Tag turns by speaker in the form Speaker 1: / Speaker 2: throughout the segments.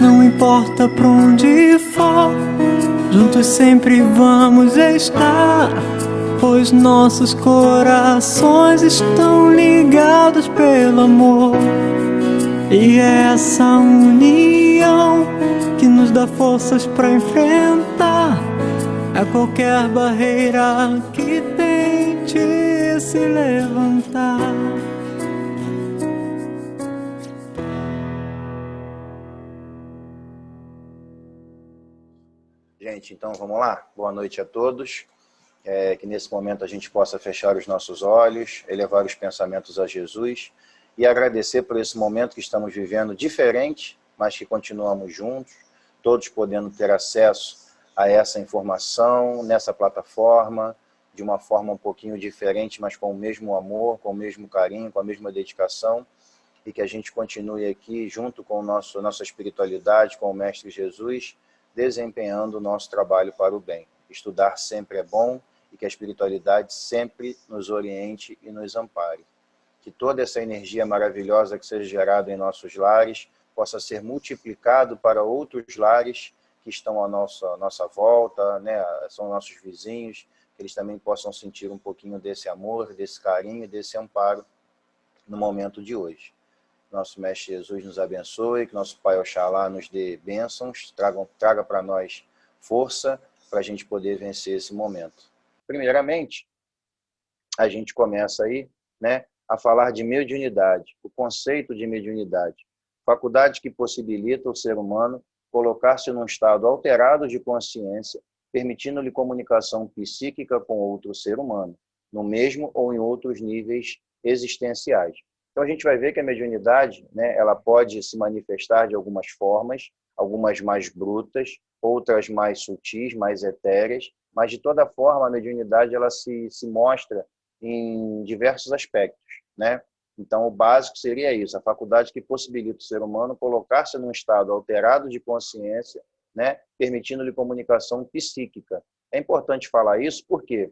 Speaker 1: Não importa pra onde for, juntos sempre vamos estar, pois nossos corações estão ligados pelo amor. E é essa união que nos dá forças pra enfrentar a qualquer barreira que tente se levantar.
Speaker 2: Gente, então vamos lá? Boa noite a todos. Que nesse momento a gente possa fechar os nossos olhos, elevar os pensamentos a Jesus e agradecer por esse momento que estamos vivendo diferente, mas que continuamos juntos, todos podendo ter acesso a essa informação nessa plataforma, de uma forma um pouquinho diferente, mas com o mesmo amor, com o mesmo carinho, com a mesma dedicação, e que a gente continue aqui junto com nossa espiritualidade, com o Mestre Jesus, desempenhando o nosso trabalho para o bem. Estudar sempre é bom e que a espiritualidade sempre nos oriente e nos ampare. Que toda essa energia maravilhosa que seja gerada em nossos lares possa ser multiplicado para outros lares que estão à nossa volta, né? São nossos vizinhos, que eles também possam sentir um pouquinho desse amor, desse carinho, desse amparo no momento de hoje. Nosso Mestre Jesus nos abençoe, que nosso Pai Oxalá nos dê bênçãos, traga para nós força para a gente poder vencer esse momento. Primeiramente, a gente começa aí, né, a falar de mediunidade, o conceito de mediunidade. Faculdade que possibilita o ser humano colocar-se num estado alterado de consciência, permitindo-lhe comunicação psíquica com outro ser humano, no mesmo ou em outros níveis existenciais. Então a gente vai ver que a mediunidade, né, ela pode se manifestar de algumas formas, algumas mais brutas, outras mais sutis, mais etéreas, mas de toda forma a mediunidade ela se mostra em diversos aspectos, né? Então o básico seria isso, a faculdade que possibilita o ser humano colocar-se num estado alterado de consciência, né, permitindo-lhe comunicação psíquica. É importante falar isso porque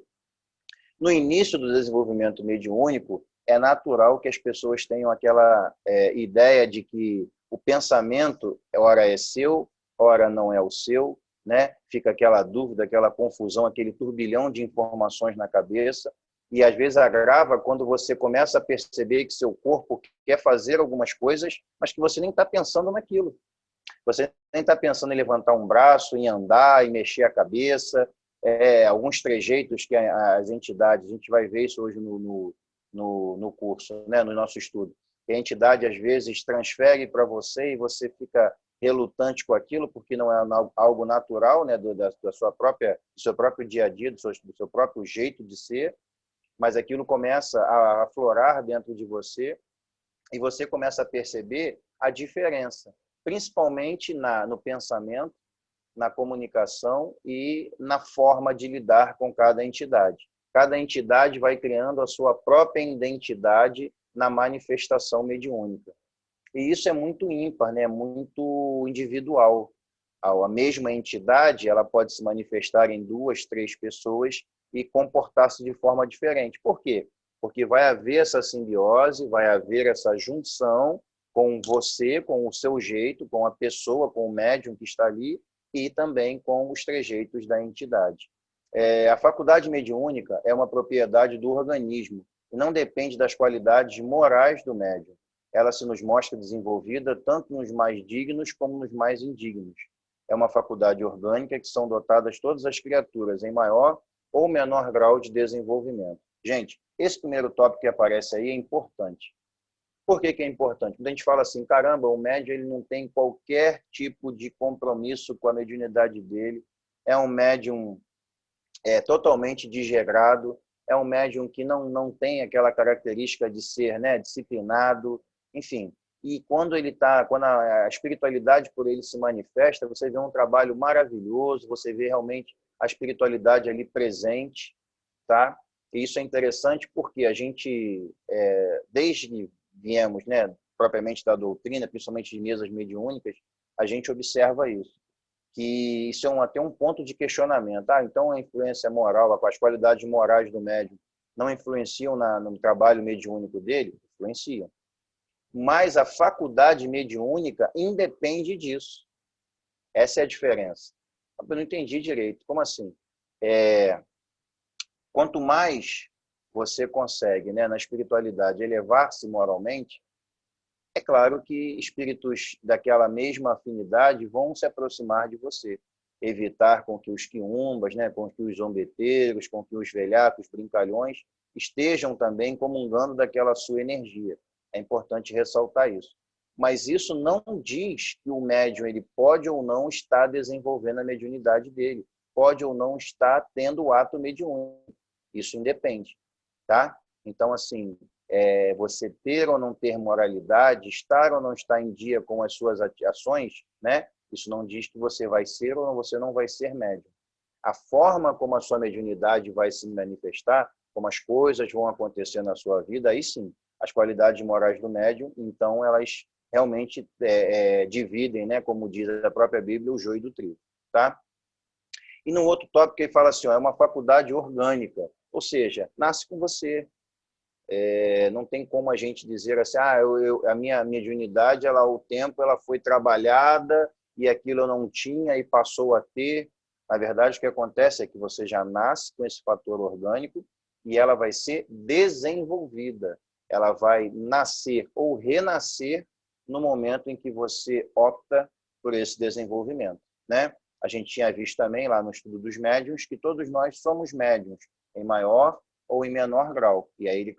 Speaker 2: no início do desenvolvimento mediúnico, é natural que as pessoas tenham aquela ideia de que o pensamento, ora é seu, ora não é o seu, né? Fica aquela dúvida, aquela confusão, aquele turbilhão de informações na cabeça, e às vezes agrava quando você começa a perceber que seu corpo quer fazer algumas coisas, mas que você nem está pensando naquilo. Você nem está pensando em levantar um braço, em andar, em mexer a cabeça, alguns trejeitos que as entidades, a gente vai ver isso hoje no curso, né, no nosso estudo, que a entidade às vezes transfere para você e você fica relutante com aquilo, porque não é algo natural, né, do seu próprio dia a dia, do seu próprio jeito de ser, mas aquilo começa a aflorar dentro de você e você começa a perceber a diferença, principalmente no pensamento, na comunicação e na forma de lidar com cada entidade. Cada entidade vai criando a sua própria identidade na manifestação mediúnica. E isso é muito ímpar, né? Muito individual. A mesma entidade ela pode se manifestar em 2, 3 pessoas e comportar-se de forma diferente. Por quê? Porque vai haver essa simbiose, vai haver essa junção com você, com o seu jeito, com a pessoa, com o médium que está ali, e também com os trejeitos da entidade. A faculdade mediúnica é uma propriedade do organismo e não depende das qualidades morais do médium. Ela se nos mostra desenvolvida tanto nos mais dignos como nos mais indignos. É uma faculdade orgânica que são dotadas todas as criaturas em maior ou menor grau de desenvolvimento. Gente, esse primeiro tópico que aparece aí é importante. Por que é importante? Quando a gente fala assim, caramba, o médium ele não tem qualquer tipo de compromisso com a mediunidade dele, é um médium totalmente desregrado, é um médium que não tem aquela característica de ser, né, disciplinado, enfim. E quando a espiritualidade por ele se manifesta, você vê um trabalho maravilhoso, você vê realmente a espiritualidade ali presente, tá? E isso é interessante porque a gente, desde que viemos, né, propriamente da doutrina, principalmente de mesas mediúnicas, a gente observa isso, que isso é até um ponto de questionamento. Então a influência moral, as qualidades morais do médium não influenciam no trabalho mediúnico dele? Influenciam. Mas a faculdade mediúnica independe disso. Essa é a diferença. Eu não entendi direito. Como assim? Quanto mais você consegue, né, na espiritualidade, elevar-se moralmente, é claro que espíritos daquela mesma afinidade vão se aproximar de você, evitar com que os quiumbas, né, com que os zombeteiros, com que os velhacos, brincalhões, estejam também comungando daquela sua energia. É importante ressaltar isso. Mas isso não diz que o médium ele pode ou não estar desenvolvendo a mediunidade dele, pode ou não estar tendo o ato mediúnico. Isso independe, tá? Então, assim, você ter ou não ter moralidade, estar ou não estar em dia com as suas ações, né? Isso não diz que você vai ser ou você não vai ser médium. A forma como a sua mediunidade vai se manifestar, como as coisas vão acontecer na sua vida, aí sim, as qualidades morais do médium, então elas realmente dividem, né? Como diz a própria Bíblia, o joio do trigo, tá? E no outro tópico ele fala assim, ó, é uma faculdade orgânica, ou seja, nasce com você. Não tem como a gente dizer assim, a minha mediunidade, o tempo ela foi trabalhada e aquilo eu não tinha e passou a ter. Na verdade, o que acontece é que você já nasce com esse fator orgânico e ela vai ser desenvolvida. Ela vai nascer ou renascer no momento em que você opta por esse desenvolvimento, né? A gente tinha visto também lá no estudo dos médiuns que todos nós somos médiuns, em maior ou em menor grau. E aí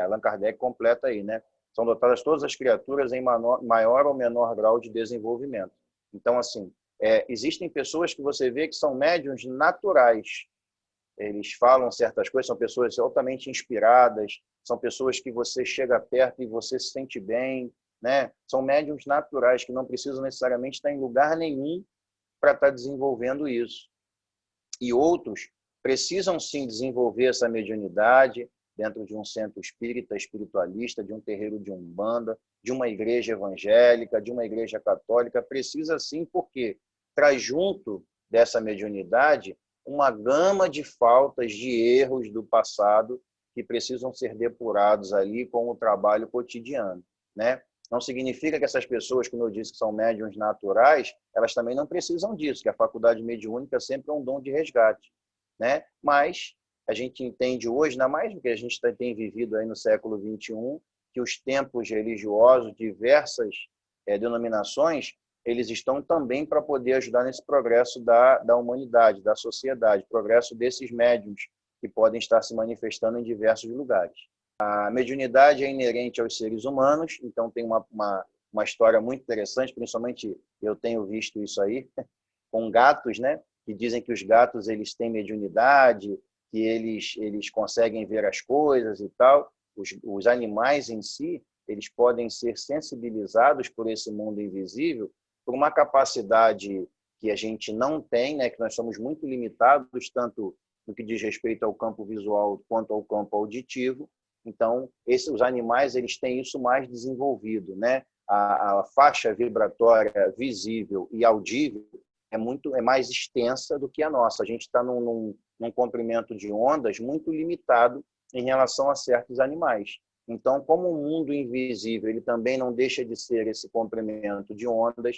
Speaker 2: Allan Kardec completa aí, né? São dotadas todas as criaturas em maior ou menor grau de desenvolvimento. Então, assim, existem pessoas que você vê que são médiuns naturais. Eles falam certas coisas, são pessoas altamente inspiradas, são pessoas que você chega perto e você se sente bem, né? São médiuns naturais que não precisam necessariamente estar em lugar nenhum para estar desenvolvendo isso. E outros precisam sim desenvolver essa mediunidade dentro de um centro espírita, espiritualista, de um terreiro de umbanda, de uma igreja evangélica, de uma igreja católica. Precisa sim, porque traz junto dessa mediunidade uma gama de faltas, de erros do passado que precisam ser depurados ali com o trabalho cotidiano, né? Não significa que essas pessoas, como eu disse, que são médiuns naturais, elas também não precisam disso, que a faculdade mediúnica sempre é um dom de resgate, né? Mas a gente entende hoje, ainda mais do que a gente tem vivido aí no século XXI, que os templos religiosos, diversas denominações, eles estão também para poder ajudar nesse progresso da humanidade, da sociedade, progresso desses médiuns que podem estar se manifestando em diversos lugares. A mediunidade é inerente aos seres humanos, então tem uma história muito interessante, principalmente eu tenho visto isso aí, com gatos, né? Que dizem que os gatos eles têm mediunidade, que eles conseguem ver as coisas e tal. Os animais em si, eles podem ser sensibilizados por esse mundo invisível, por uma capacidade que a gente não tem, né? Que nós somos muito limitados, tanto no que diz respeito ao campo visual quanto ao campo auditivo. Então, os animais eles têm isso mais desenvolvido, né? A faixa vibratória visível e audível é mais extensa do que a nossa. A gente está num comprimento de ondas muito limitado em relação a certos animais. Então, como o mundo invisível ele também não deixa de ser esse comprimento de ondas,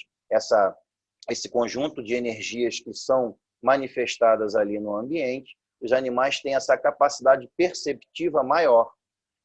Speaker 2: esse conjunto de energias que são manifestadas ali no ambiente, os animais têm essa capacidade perceptiva maior.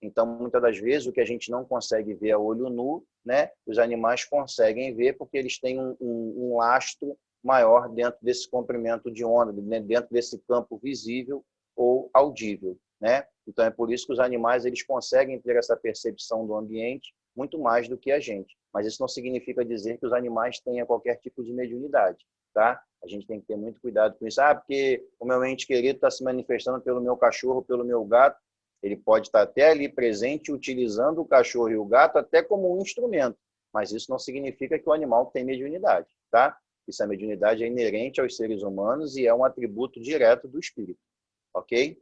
Speaker 2: Então, muitas das vezes, o que a gente não consegue ver a olho nu, né, os animais conseguem ver porque eles têm um lastro maior dentro desse comprimento de onda, dentro desse campo visível ou audível, né? Então, é por isso que os animais eles conseguem ter essa percepção do ambiente muito mais do que a gente. Mas isso não significa dizer que os animais tenham qualquer tipo de mediunidade, tá? A gente tem que ter muito cuidado com isso. Porque o meu ente querido está se manifestando pelo meu cachorro, pelo meu gato. Ele pode estar até ali presente, utilizando o cachorro e o gato até como um instrumento. Mas isso não significa que o animal tem mediunidade, tá? Essa mediunidade é inerente aos seres humanos e é um atributo direto do espírito, ok?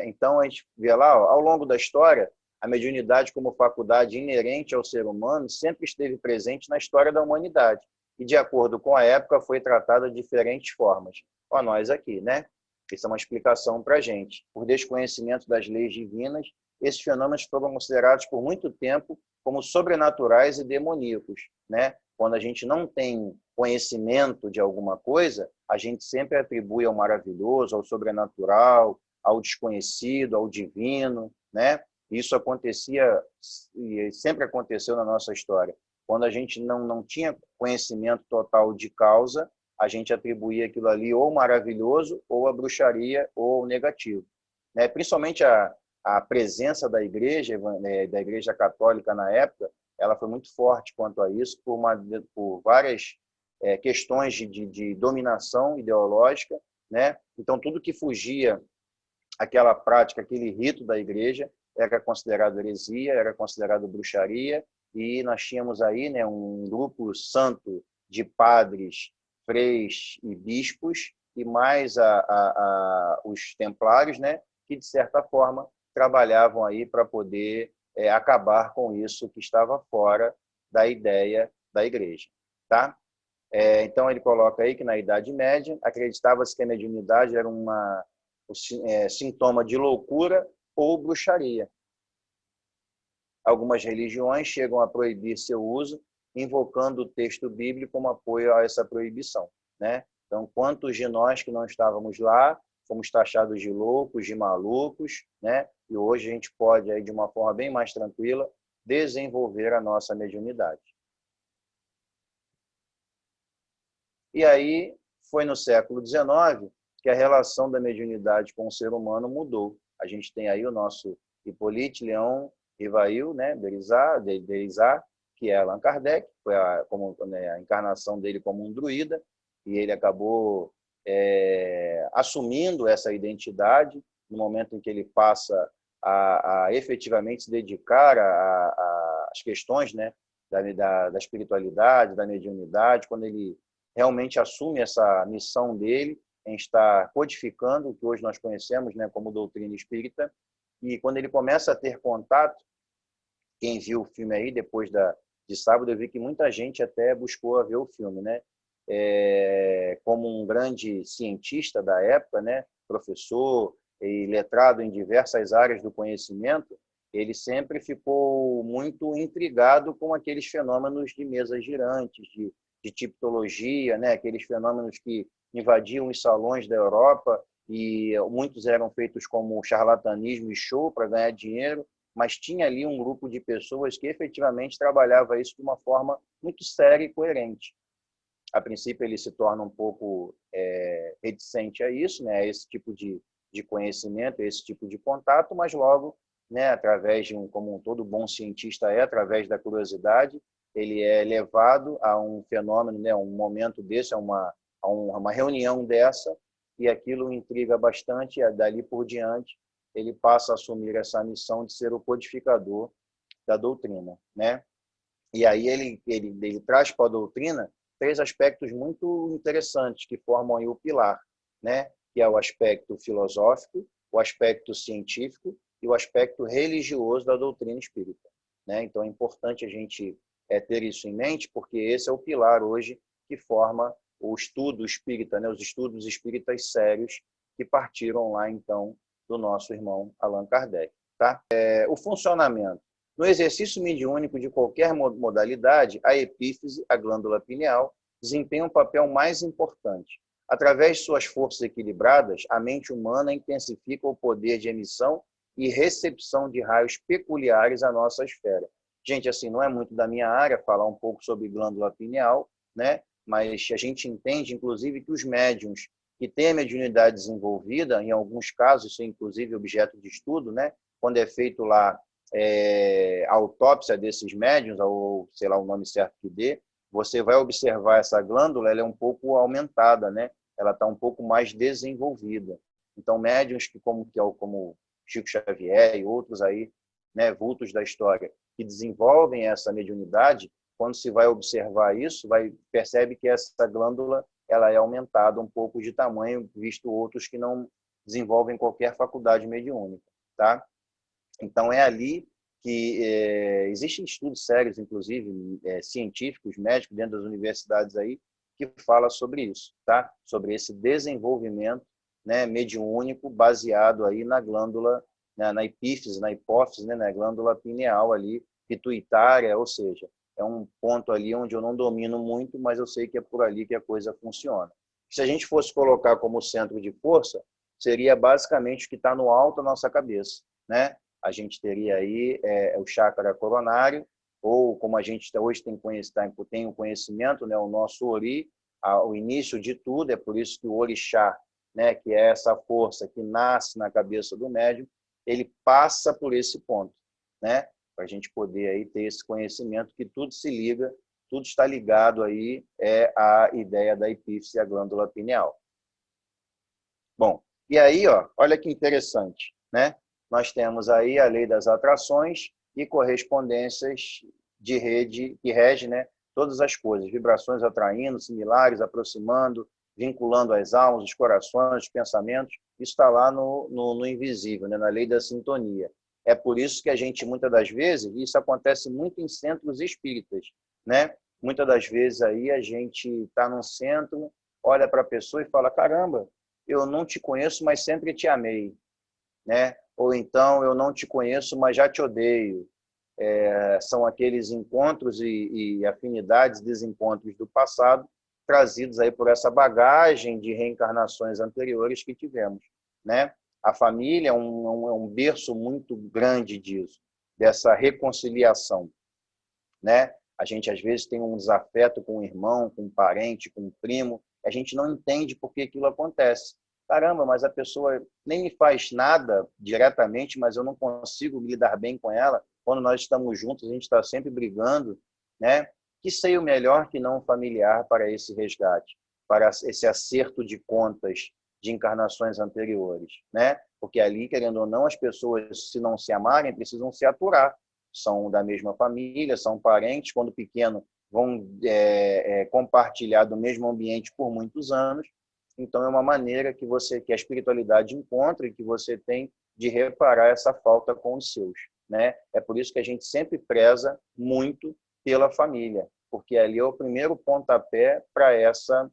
Speaker 2: Então, a gente vê lá, ó, ao longo da história, a mediunidade como faculdade inerente ao ser humano sempre esteve presente na história da humanidade e, de acordo com a época, foi tratada de diferentes formas. Ó, nós aqui, né? Isso é uma explicação para a gente. Por desconhecimento das leis divinas, esses fenômenos foram considerados por muito tempo como sobrenaturais e demoníacos, né? Quando a gente não tem conhecimento de alguma coisa, a gente sempre atribui ao maravilhoso, ao sobrenatural, ao desconhecido, ao divino, né? Isso acontecia e sempre aconteceu na nossa história. Quando a gente não tinha conhecimento total de causa, a gente atribuía aquilo ali ou maravilhoso, ou a bruxaria, ou ao negativo. Né? Principalmente a presença da igreja católica na época, ela foi muito forte quanto a isso, por várias questões de dominação ideológica, né? Então, tudo que fugia aquela prática, aquele rito da igreja, era considerado heresia, era considerado bruxaria, e nós tínhamos aí, né, um grupo santo de padres, freis e bispos, e mais os templários, né, que, de certa forma, trabalhavam aí para poder acabar com isso que estava fora da ideia da igreja. Tá? Então, ele coloca aí que, na Idade Média, acreditava-se que a mediunidade era sintoma de loucura ou bruxaria. Algumas religiões chegam a proibir seu uso, invocando o texto bíblico como apoio a essa proibição, né? Então, quantos de nós que não estávamos lá fomos taxados de loucos, de malucos, né? E hoje a gente pode, aí, de uma forma bem mais tranquila, desenvolver a nossa mediunidade. E aí, foi no século XIX que a relação da mediunidade com o ser humano mudou. A gente tem aí o nosso Hippolyte Léon Rivail, né, Derizar, que é Allan Kardec, foi a encarnação dele como um druida, e ele acabou assumindo essa identidade no momento em que ele passa a efetivamente se dedicar às questões, né, da espiritualidade, da mediunidade, quando ele realmente assume essa missão dele em estar codificando o que hoje nós conhecemos, né, como doutrina espírita. E quando ele começa a ter contato, quem viu o filme aí depois de sábado, eu vi que muita gente até buscou a ver o filme, né? Como um grande cientista da época, né, professor e letrado em diversas áreas do conhecimento, ele sempre ficou muito intrigado com aqueles fenômenos de mesas girantes, de tipologia, né, aqueles fenômenos que invadiam os salões da Europa, e muitos eram feitos como charlatanismo e show para ganhar dinheiro, mas tinha ali um grupo de pessoas que efetivamente trabalhava isso de uma forma muito séria e coerente. A princípio, ele se torna um pouco reticente a isso, né, a esse tipo de conhecimento, a esse tipo de contato, mas logo, né, através como todo bom cientista através da curiosidade, ele é levado a um fenômeno, né, um momento desse, a uma reunião dessa, e aquilo intriga bastante, e dali por diante ele passa a assumir essa missão de ser o codificador da doutrina, né? E aí ele traz para a doutrina 3 aspectos muito interessantes que formam aí o pilar, né? Que é o aspecto filosófico, o aspecto científico e o aspecto religioso da doutrina espírita, né? Então é importante a gente ter isso em mente, porque esse é o pilar hoje que forma o estudo espírita, né? Os estudos espíritas sérios que partiram lá, então, do nosso irmão Allan Kardec. Tá? O funcionamento. No exercício mediúnico de qualquer modalidade, a epífise, a glândula pineal, desempenha um papel mais importante. Através de suas forças equilibradas, a mente humana intensifica o poder de emissão e recepção de raios peculiares à nossa esfera. Gente, assim, não é muito da minha área falar um pouco sobre glândula pineal, né? Mas a gente entende, inclusive, que os médiuns que têm a mediunidade desenvolvida, em alguns casos, isso é inclusive objeto de estudo, né? Quando é feito lá a autópsia desses médiuns, ou sei lá o nome certo que dê, você vai observar essa glândula, ela é um pouco aumentada, né? Ela está um pouco mais desenvolvida. Então, médiuns como Chico Xavier e outros aí, né, vultos da história, que desenvolvem essa mediunidade, quando se vai observar isso, percebe que essa glândula ela é aumentada um pouco de tamanho, visto outros que não desenvolvem qualquer faculdade mediúnica, tá? Então, é ali que existem estudos sérios, inclusive científicos, médicos, dentro das universidades aí, que fala sobre isso, tá? Sobre esse desenvolvimento, né, mediúnico baseado aí na glândula, na epífise, na hipófise, né, na glândula pineal ali, pituitária, ou seja, é um ponto ali onde eu não domino muito, mas eu sei que é por ali que a coisa funciona. Se a gente fosse colocar como centro de força, seria basicamente o que está no alto da nossa cabeça, né? A gente teria aí o chakra coronário, ou como a gente hoje tem o conhecimento, né, o nosso ori, o início de tudo, é por isso que o orixá, né, que é essa força que nasce na cabeça do médium, ele passa por esse ponto, né, para a gente poder aí ter esse conhecimento que tudo se liga, tudo está ligado aí à ideia da epífise, a glândula pineal. Bom, e aí, ó, olha que interessante, né? Nós temos aí a lei das atrações e correspondências de rede que rege, né, todas as coisas, vibrações atraindo, similares, aproximando, vinculando as almas, os corações, os pensamentos. Isso está lá no invisível, né, na lei da sintonia. É por isso que a gente, muitas das vezes, isso acontece muito em centros espíritas, né? Muitas das vezes aí a gente está num centro, olha para a pessoa e fala, caramba, eu não te conheço, mas sempre te amei, né? Ou então, eu não te conheço, mas já te odeio. São aqueles encontros e afinidades, desencontros do passado, trazidos aí por essa bagagem de reencarnações anteriores que tivemos, né? A família é um berço muito grande disso, dessa reconciliação, né? A gente, às vezes, tem um desafeto com um irmão, com um parente, com um primo, a gente não entende por que aquilo acontece. Caramba, mas a pessoa nem me faz nada diretamente, mas eu não consigo me lidar bem com ela. Quando nós estamos juntos, a gente está sempre brigando, né? Que seio melhor que não um familiar para esse resgate, para esse acerto de contas de encarnações anteriores, né? Porque ali, querendo ou não, as pessoas, se não se amarem, precisam se aturar. São da mesma família, são parentes, quando pequeno, vão compartilhar do mesmo ambiente por muitos anos. Então, é uma maneira que a espiritualidade encontra e que você tem de reparar essa falta com os seus, né? É por isso que a gente sempre preza muito pela família, porque ali é o primeiro pontapé para essa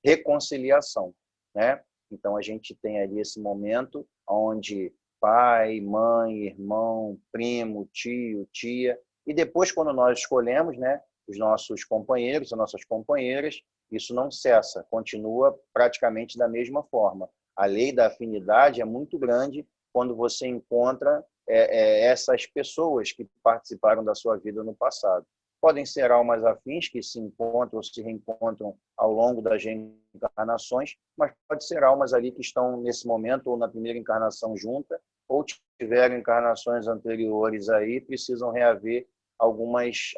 Speaker 2: reconciliação, né? Então, a gente tem ali esse momento onde pai, mãe, irmão, primo, tio, tia, e depois, quando nós escolhemos, né, os nossos companheiros, as nossas companheiras, isso não cessa, continua praticamente da mesma forma. A lei da afinidade é muito grande quando você encontra essas pessoas que participaram da sua vida no passado. Podem ser almas afins que se encontram ou se reencontram ao longo das reencarnações, mas pode ser almas ali que estão nesse momento ou na primeira encarnação junta, ou tiveram encarnações anteriores aí, precisam reaver algumas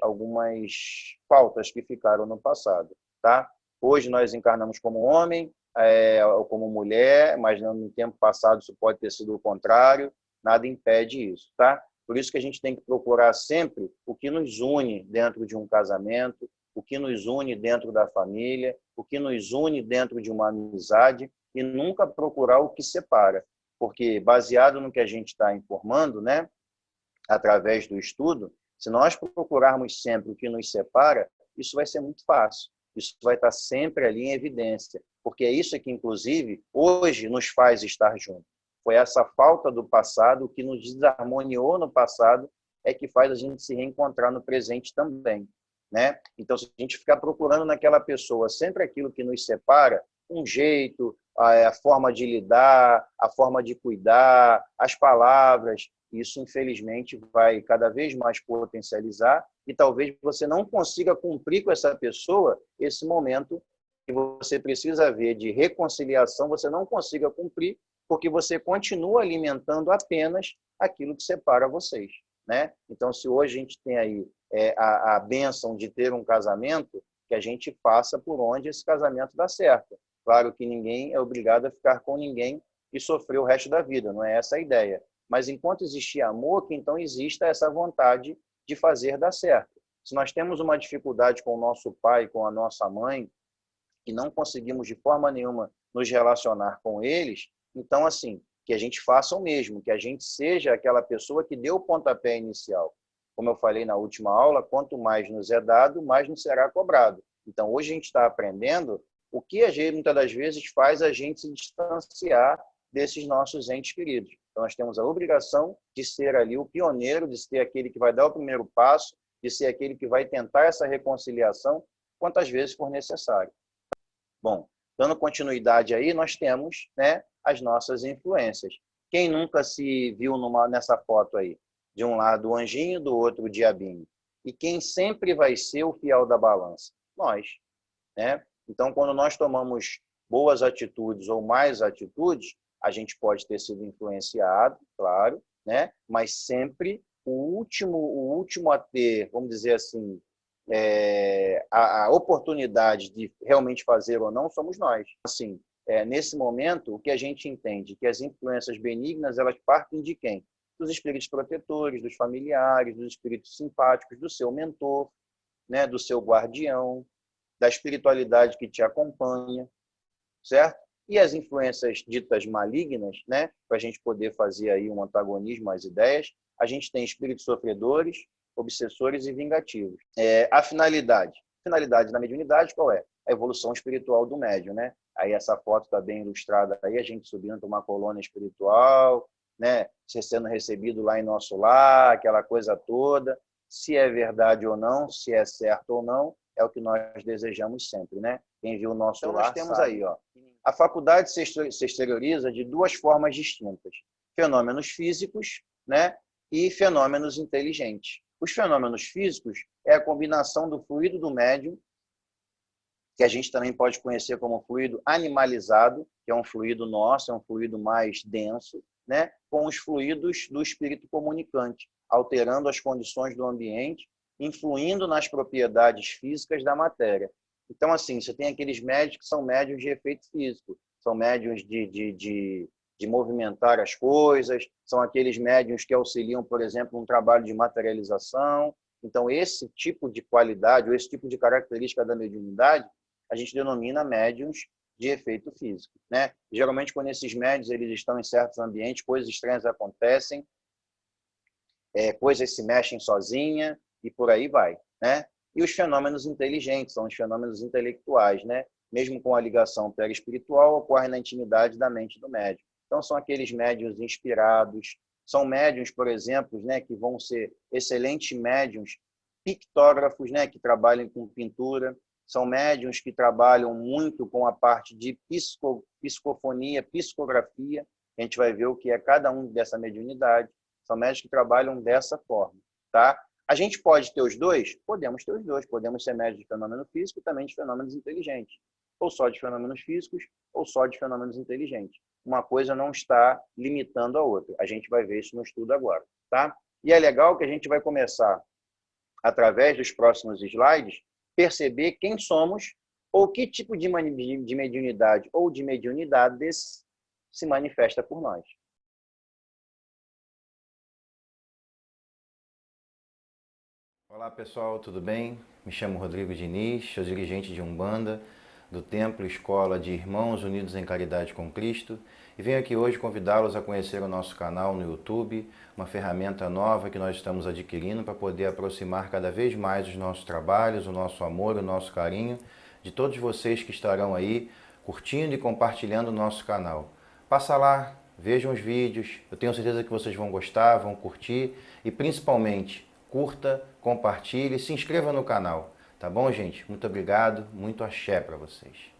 Speaker 2: faltas que ficaram no passado, tá? Hoje nós encarnamos como homem ou como mulher, mas no tempo passado isso pode ter sido o contrário, nada impede isso, tá? Por isso que a gente tem que procurar sempre o que nos une dentro de um casamento, o que nos une dentro da família, o que nos une dentro de uma amizade, e nunca procurar o que separa. Porque, baseado no que a gente está informando, né, através do estudo, se nós procurarmos sempre o que nos separa, isso vai ser muito fácil. Isso vai estar sempre ali em evidência. Porque é isso que, inclusive, hoje nos faz estar juntos. Foi essa falta do passado, que nos desarmoniou no passado, é que faz a gente se reencontrar no presente também, né? Então, se a gente ficar procurando naquela pessoa sempre aquilo que nos separa, um jeito, a forma de lidar, a forma de cuidar, as palavras, isso, infelizmente, vai cada vez mais potencializar e talvez você não consiga cumprir com essa pessoa esse momento que você precisa ver de reconciliação, você não consiga cumprir, porque você continua alimentando apenas aquilo que separa vocês, né? Então, se hoje a gente tem aí a bênção de ter um casamento, que a gente faça por onde esse casamento dá certo. Claro que ninguém é obrigado a ficar com ninguém e sofrer o resto da vida, não é essa a ideia. Mas enquanto existir amor, que então exista essa vontade de fazer dar certo. Se nós temos uma dificuldade com o nosso pai, com a nossa mãe, e não conseguimos de forma nenhuma nos relacionar com eles, então, assim, que a gente faça o mesmo, que a gente seja aquela pessoa que deu o pontapé inicial. Como eu falei na última aula, quanto mais nos é dado, mais nos será cobrado. Então, hoje a gente está aprendendo o que a gente, muitas das vezes, faz a gente se distanciar desses nossos entes queridos. Então, nós temos a obrigação de ser ali o pioneiro, de ser aquele que vai dar o primeiro passo, de ser aquele que vai tentar essa reconciliação quantas vezes for necessário. Bom, dando continuidade aí, nós temos, né, as nossas influências. Quem nunca se viu nessa foto aí? De um lado o anjinho, do outro o diabinho. E quem sempre vai ser o fiel da balança? Nós, né? Então, quando nós tomamos boas atitudes ou mais atitudes, a gente pode ter sido influenciado, claro, né? Mas sempre o último a ter, vamos dizer assim, a oportunidade de realmente fazer ou não somos nós. Assim, nesse momento, o que a gente entende que as influências benignas, elas partem de quem? Dos espíritos protetores, dos familiares, dos espíritos simpáticos, do seu mentor, né? Do seu guardião, da espiritualidade que te acompanha, certo? E as influências ditas malignas, né? Para a gente poder fazer aí um antagonismo às ideias, a gente tem espíritos sofredores, obsessores e vingativos. A finalidade da mediunidade qual é? A evolução espiritual do médium, né? Aí essa foto está bem ilustrada aí, a gente subindo para uma colônia espiritual, né? Sendo recebido lá em nosso lar, aquela coisa toda. Se é verdade ou não, se é certo ou não, é o que nós desejamos sempre, né? Quem viu o nosso lar, nós temos sabe. Aí, ó, a faculdade se exterioriza de duas formas distintas: fenômenos físicos, né? E fenômenos inteligentes. Os fenômenos físicos é a combinação do fluido do médium, que a gente também pode conhecer como fluido animalizado, que é um fluido nosso, é um fluido mais denso, né? Com os fluidos do espírito comunicante, alterando as condições do ambiente, influindo nas propriedades físicas da matéria. Então, assim, você tem aqueles médios que são médios de efeito físico, são médios de movimentar as coisas, são aqueles médiuns que auxiliam, por exemplo, um trabalho de materialização. Então, esse tipo de qualidade, ou esse tipo de característica da mediunidade, a gente denomina médiuns de efeito físico, né? Geralmente, quando esses médiuns eles estão em certos ambientes, coisas estranhas acontecem, coisas se mexem sozinha e por aí vai, né? E os fenômenos inteligentes são os fenômenos intelectuais, né? Mesmo com a ligação perispiritual, ocorre na intimidade da mente do médium. Então, são aqueles médiuns inspirados, são médiuns, por exemplo, né, que vão ser excelentes médiuns pictógrafos, né, que trabalham com pintura, são médiuns que trabalham muito com a parte de psicofonia, psicografia. A gente vai ver o que é cada um dessa mediunidade. São médiuns que trabalham dessa forma, tá? A gente pode ter os dois? Podemos ter os dois. Podemos ser médiuns de fenômeno físico e também de fenômenos inteligentes. Ou só de fenômenos físicos, ou só de fenômenos inteligentes. Uma coisa não está limitando a outra. A gente vai ver isso no estudo agora, tá? E é legal que a gente vai começar, através dos próximos slides, perceber quem somos ou que tipo de mediunidade ou de mediunidades se manifesta por nós.
Speaker 3: Olá pessoal, tudo bem? Me chamo Rodrigo Diniz, sou dirigente de Umbanda, do Templo Escola de Irmãos Unidos em Caridade com Cristo, e venho aqui hoje convidá-los a conhecer o nosso canal no YouTube, uma ferramenta nova que nós estamos adquirindo para poder aproximar cada vez mais os nossos trabalhos, o nosso amor, o nosso carinho, de todos vocês que estarão aí curtindo e compartilhando o nosso canal. Passa lá, vejam os vídeos, eu tenho certeza que vocês vão gostar, vão curtir e principalmente curta, compartilhe e se inscreva no canal. Tá bom, gente? Muito obrigado, muito axé para vocês.